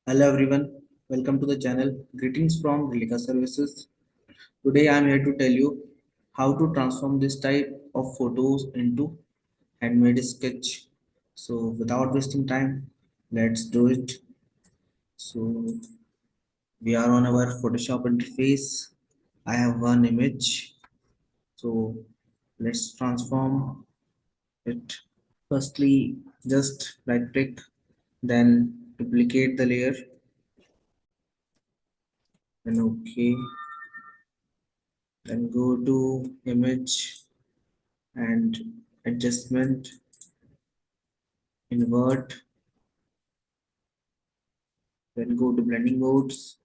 Hello everyone, welcome to the channel. Greetings from Relica Services. Today I am here to tell you how to transform this type of photos into handmade sketch. So without wasting time, let's do it. So we are on our Photoshop interface. I have one image. So let's transform it. Firstly, just right click, then duplicate the layer, then OK. Then go to image and adjustment, invert, then go to blending modes,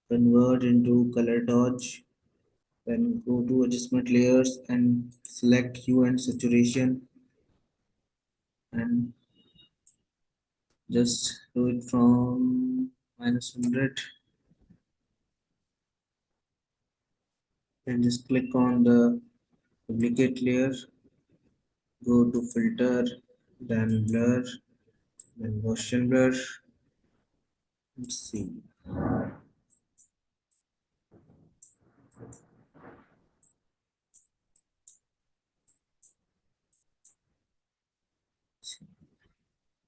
convert into color dodge, then go to adjustment layers and select hue and saturation and just do it from -100. Then just click on the duplicate layer, go to filter, then blur, then Gaussian blur. Let's see.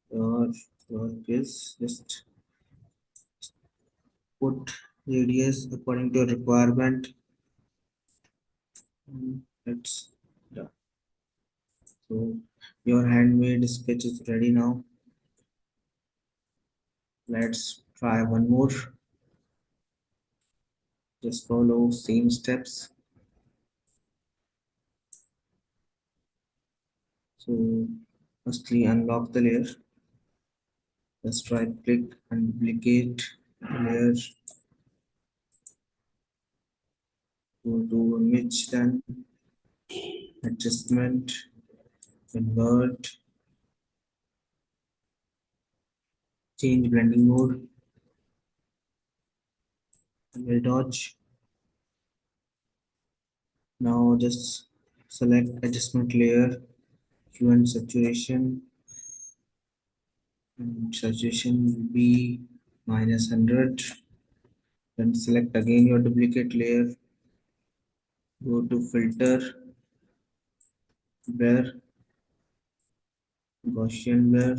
Your work is just put radius according to your requirement. It's done. So your handmade sketch is ready now. Let's try one more. Just follow same steps. So firstly unlock the layer. Just right click and duplicate layer. Go to image, then adjustment, convert, change blending mode, and dodge. Now just select adjustment layer, hue and saturation, and saturation will be -100. Then select again your duplicate layer, go to filter, blur, Gaussian blur,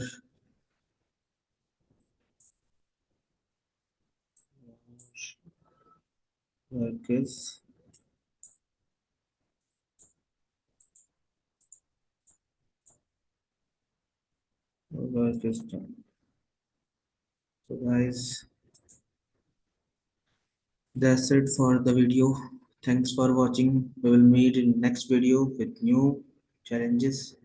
work is done. So guys, that's it for the video. Thanks for watching. We will meet in next video with new challenges.